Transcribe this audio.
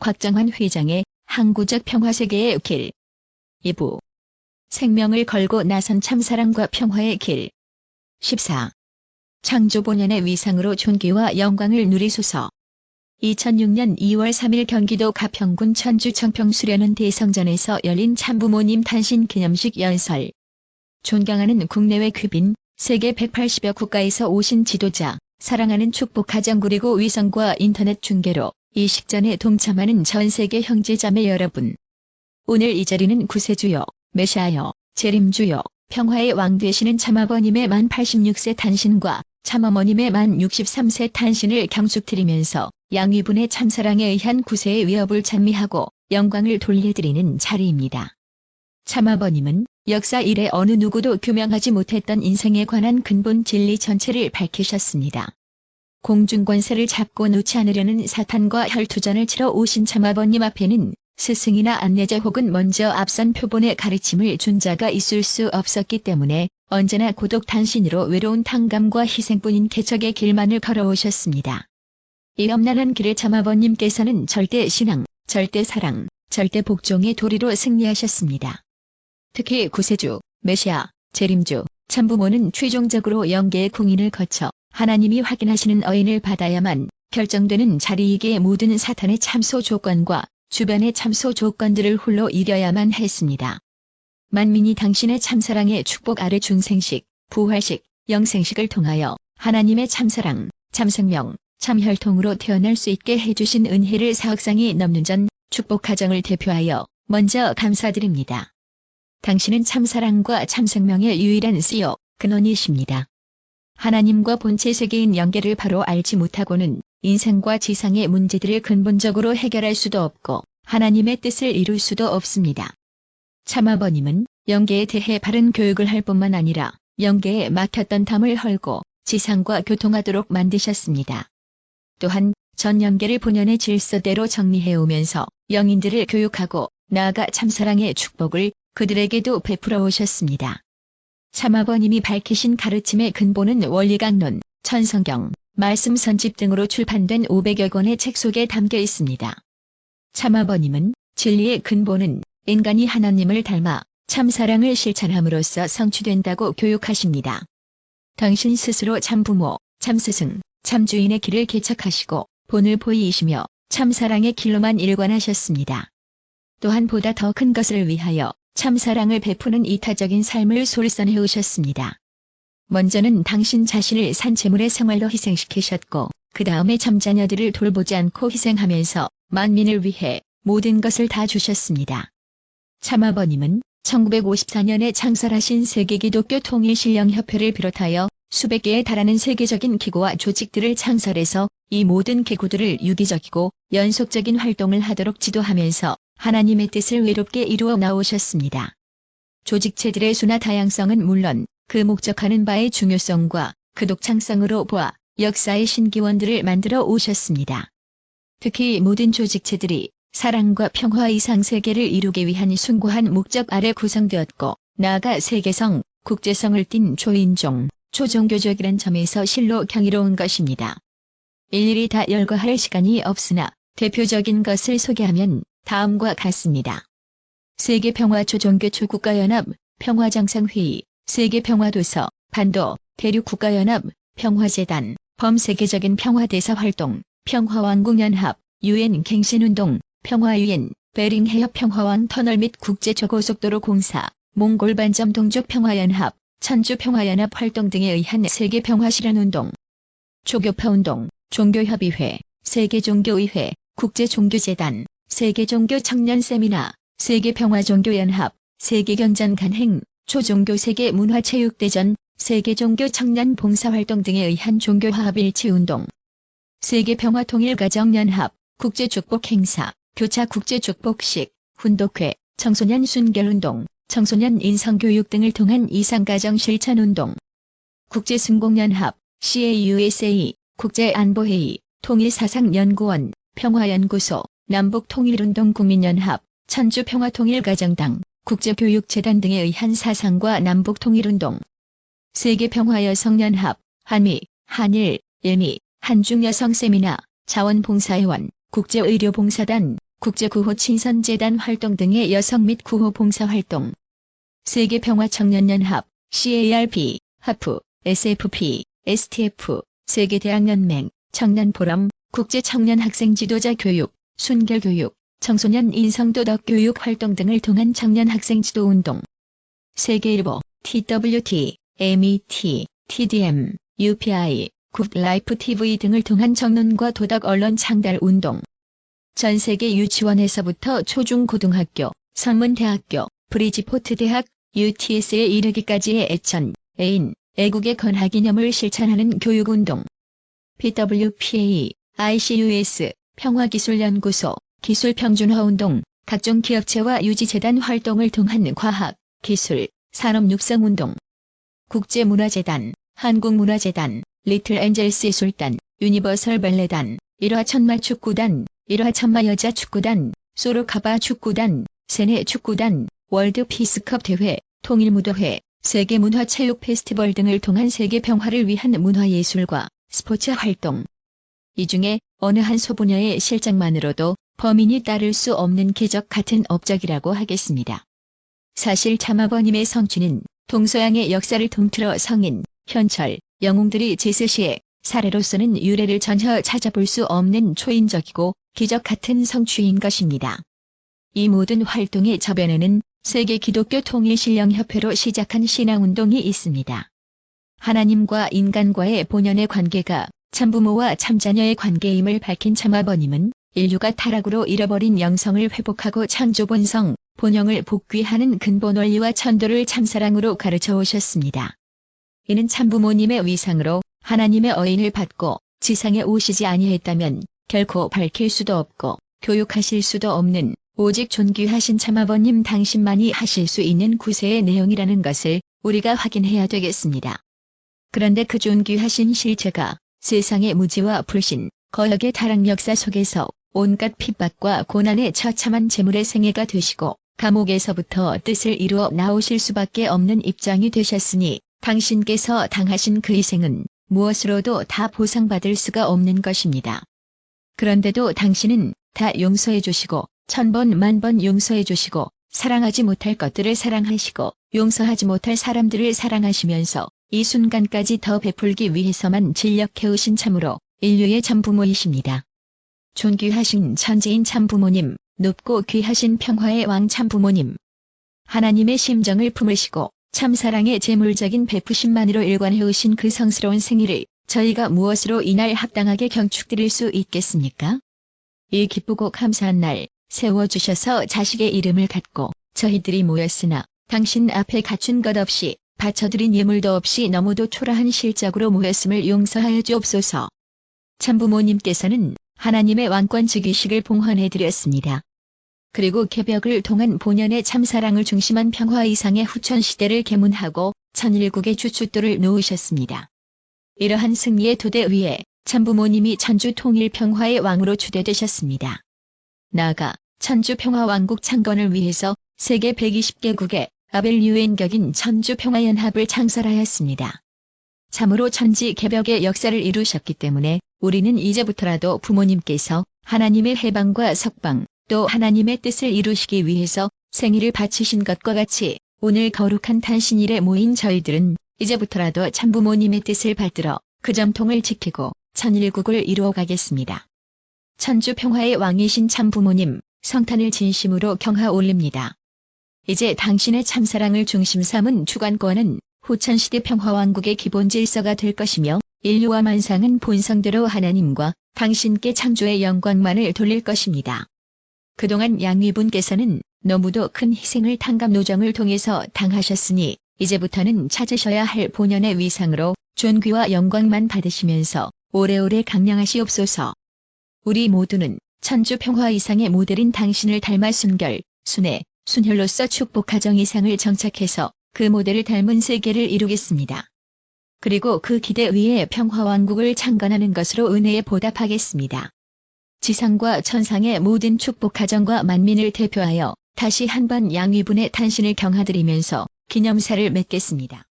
곽정환 회장의 항구적 평화세계의 길. 2부. 생명을 걸고 나선 참사랑과 평화의 길. 14. 창조 본연의 위상으로 존귀와 영광을 누리소서. 2006년 2월 3일 경기도 가평군 천주 청평수련원 대성전에서 열린 참부모님 탄신 기념식 연설. 존경하는 국내외 귀빈, 세계 180여 국가에서 오신 지도자, 사랑하는 축복 가정 그리고 위성과 인터넷 중계로 이 식전에 동참하는 전 세계 형제자매 여러분. 오늘 이 자리는 구세주요, 메시아요, 재림주요, 평화의 왕 되시는 참아버님의 만 86세 탄신과 참어머님의 만 63세 탄신을 경축드리면서 양위분의 참사랑에 의한 구세의 위협을 찬미하고 영광을 돌려드리는 자리입니다. 참아버님은 역사 이래 어느 누구도 규명하지 못했던 인생에 관한 근본 진리 전체를 밝히셨습니다. 공중권세를 잡고 놓지 않으려는 사탄과 혈투전을 치러 오신 참아버님 앞에는 스승이나 안내자 혹은 먼저 앞선 표본의 가르침을 준 자가 있을 수 없었기 때문에 언제나 고독 단신으로 외로운 탕감과 희생뿐인 개척의 길만을 걸어오셨습니다. 이 험난한 길을 참아버님께서는 절대 신앙, 절대 사랑, 절대 복종의 도리로 승리하셨습니다. 특히 구세주, 메시아, 재림주, 참부모는 최종적으로 영계의 궁인을 거쳐 하나님이 확인하시는 어인을 받아야만 결정되는 자리이기에 모든 사탄의 참소 조건과 주변의 참소 조건들을 홀로 이겨야만 했습니다. 만민이 당신의 참사랑의 축복 아래 중생식, 부활식, 영생식을 통하여 하나님의 참사랑, 참생명, 참혈통으로 태어날 수 있게 해주신 은혜를 사억상이 넘는 전 축복 가정을 대표하여 먼저 감사드립니다. 당신은 참사랑과 참생명의 유일한 씨요, 근원이십니다. 하나님과 본체 세계인 영계를 바로 알지 못하고는 인생과 지상의 문제들을 근본적으로 해결할 수도 없고 하나님의 뜻을 이룰 수도 없습니다. 참아버님은 영계에 대해 바른 교육을 할 뿐만 아니라 영계에 막혔던 담을 헐고 지상과 교통하도록 만드셨습니다. 또한 전 영계를 본연의 질서대로 정리해오면서 영인들을 교육하고 나아가 참사랑의 축복을 그들에게도 베풀어 오셨습니다. 참아버님이 밝히신 가르침의 근본은 원리강론, 천성경, 말씀 선집 등으로 출판된 500여 권의 책 속에 담겨 있습니다. 참아버님은 진리의 근본은 인간이 하나님을 닮아 참사랑을 실천함으로써 성취된다고 교육하십니다. 당신 스스로 참부모, 참스승, 참주인의 길을 개척하시고 본을 보이시며 참사랑의 길로만 일관하셨습니다. 또한 보다 더 큰 것을 위하여 참사랑을 베푸는 이타적인 삶을 솔선해 오셨습니다. 먼저는 당신 자신을 산채물의 생활로 희생시키셨고 그 다음에 참자녀들을 돌보지 않고 희생하면서 만민을 위해 모든 것을 다 주셨습니다. 참아버님은 1954년에 창설하신 세계기독교 통일신령협회를 비롯하여 수백 개에 달하는 세계적인 기구와 조직들을 창설해서 이 모든 기구들을 유기적이고 연속적인 활동을 하도록 지도하면서 하나님의 뜻을 외롭게 이루어 나오셨습니다. 조직체들의 수나 다양성은 물론 그 목적하는 바의 중요성과 그 독창성으로 보아 역사의 신기원들을 만들어 오셨습니다. 특히 모든 조직체들이 사랑과 평화 이상 세계를 이루기 위한 숭고한 목적 아래 구성되었고 나아가 세계성, 국제성을 띤 초인종, 초종교적이란 점에서 실로 경이로운 것입니다. 일일이 다 열거할 시간이 없으나 대표적인 것을 소개하면 다음과 같습니다. 세계평화초종교 초국가연합, 평화정상회의, 세계평화도서, 반도, 대륙국가연합, 평화재단, 범세계적인 평화대사활동, 평화왕국연합, 유엔 갱신운동, 평화유엔, 베링해협 평화왕 터널 및 국제저고속도로 공사, 몽골반점 동족 평화연합, 천주평화연합 활동 등에 의한 세계평화실현운동, 조교파운동, 종교협의회, 세계종교의회, 국제종교재단, 세계종교청년세미나, 세계평화종교연합, 세계경전간행, 초종교 세계문화체육대전, 세계종교청년봉사활동 등에 의한 종교화합일치운동, 세계평화통일가정연합, 국제축복행사, 교차 국제축복식, 훈독회, 청소년 순결운동, 청소년 인성교육 등을 통한 이상가정실천운동, 국제승공연합, CAUSA, 국제안보회의, 통일사상연구원, 평화연구소, 남북통일운동 국민연합, 천주평화통일가정당, 국제교육재단 등에 의한 사상과 남북통일운동, 세계평화여성연합, 한미, 한일, 일미, 한중여성세미나, 자원봉사회원, 국제의료봉사단, 국제구호친선재단 활동 등의 여성 및 구호 봉사활동, 세계평화청년연합, CARP, 하프, SFP, STF, 세계대학연맹, 청년포럼, 국제청년학생 지도자 교육, 순결교육, 청소년 인성도덕 교육 활동 등을 통한 청년학생 지도운동, 세계일보, TWT, MET, TDM, UPI, 굿라이프 TV 등을 통한 정론과 도덕 언론 창달 운동, 전 세계 유치원에서부터 초중고등학교, 성문대학교, 브리지포트 대학, UTS에 이르기까지의 애천, 애인, 애국의 건하기념을 실천하는 교육운동, PWPA, ICUS, 평화기술연구소, 기술평준화운동, 각종 기업체와 유지재단 활동을 통한 과학, 기술, 산업육성운동, 국제문화재단, 한국문화재단, 리틀엔젤스예술단, 유니버설 발레단, 1화 천마축구단, 1화 천마여자축구단, 소로카바 축구단, 세네 축구단, 월드 피스컵 대회, 통일무도회, 세계문화체육 페스티벌 등을 통한 세계 평화를 위한 문화예술과 스포츠 활동. 이 중에 어느 한 소분야의 실적만으로도 범인이 따를 수 없는 기적 같은 업적이라고 하겠습니다. 사실 참아버님의 성취는 동서양의 역사를 통틀어 성인, 현철, 영웅들이 제스시의 사례로서는 유래를 전혀 찾아볼 수 없는 초인적이고 기적 같은 성취인 것입니다. 이 모든 활동의 저변에는 세계 기독교 통일신령협회로 시작한 신앙운동이 있습니다. 하나님과 인간과의 본연의 관계가 참부모와 참자녀의 관계임을 밝힌 참아버님은 인류가 타락으로 잃어버린 영성을 회복하고 창조본성, 본영을 복귀하는 근본 원리와 천도를 참사랑으로 가르쳐 오셨습니다. 이는 참부모님의 위상으로 하나님의 어인을 받고 지상에 오시지 아니했다면 결코 밝힐 수도 없고 교육하실 수도 없는 오직 존귀하신 참아버님 당신만이 하실 수 있는 구세의 내용이라는 것을 우리가 확인해야 되겠습니다. 그런데 그 존귀하신 실체가 세상의 무지와 불신, 거역의 타락 역사 속에서 온갖 핍박과 고난의 처참한 재물의 생애가 되시고 감옥에서부터 뜻을 이루어 나오실 수밖에 없는 입장이 되셨으니 당신께서 당하신 그 희생은 무엇으로도 다 보상받을 수가 없는 것입니다. 그런데도 당신은 다 용서해 주시고 천번 만번 용서해 주시고 사랑하지 못할 것들을 사랑하시고 용서하지 못할 사람들을 사랑하시면서 이 순간까지 더 베풀기 위해서만 진력해오신 참으로 인류의 참부모이십니다. 존귀하신 천지인 참부모님, 높고 귀하신 평화의 왕 참부모님. 하나님의 심정을 품으시고 참사랑의 재물적인 베푸심만으로 일관해오신 그 성스러운 생일을 저희가 무엇으로 이날 합당하게 경축드릴 수 있겠습니까? 이 기쁘고 감사한 날 세워주셔서 자식의 이름을 갖고 저희들이 모였으나 당신 앞에 갖춘 것 없이 바쳐드린 예물도 없이 너무도 초라한 실적으로 모였음을 용서하여 주옵소서. 참부모님께서는 하나님의 왕권 즉위식을 봉헌해드렸습니다. 그리고 개벽을 통한 본연의 참사랑을 중심한 평화 이상의 후천시대를 계문하고 천일국의 주춧돌을 놓으셨습니다. 이러한 승리의 토대 위에 참부모님이 천주 통일 평화의 왕으로 추대되셨습니다. 나아가 천주 평화왕국 창건을 위해서 세계 120개국의 아벨 유엔격인 천주평화연합을 창설하였습니다. 참으로 천지 개벽의 역사를 이루셨기 때문에 우리는 이제부터라도 부모님께서 하나님의 해방과 석방, 또 하나님의 뜻을 이루시기 위해서 생일을 바치신 것과 같이 오늘 거룩한 탄신일에 모인 저희들은 이제부터라도 참부모님의 뜻을 받들어 그 정통을 지키고 천일국을 이루어 가겠습니다. 천주평화의 왕이신 참부모님, 성탄을 진심으로 경하 올립니다. 이제 당신의 참사랑을 중심 삼은 주관권은 후천시대 평화왕국의 기본 질서가 될 것이며 인류와 만상은 본성대로 하나님과 당신께 창조의 영광만을 돌릴 것입니다. 그동안 양위분께서는 너무도 큰 희생을 탕감노정을 통해서 당하셨으니 이제부터는 찾으셔야 할 본연의 위상으로 존귀와 영광만 받으시면서 오래오래 강량하시옵소서. 우리 모두는 천주평화 이상의 모델인 당신을 닮아 순결, 순애, 순혈로서 축복가정 이상을 정착해서 그 모델을 닮은 세계를 이루겠습니다. 그리고 그 기대 위에 평화왕국을 창건하는 것으로 은혜에 보답하겠습니다. 지상과 천상의 모든 축복가정과 만민을 대표하여 다시 한번 양위분의 탄신을 경하드리면서 기념사를 맺겠습니다.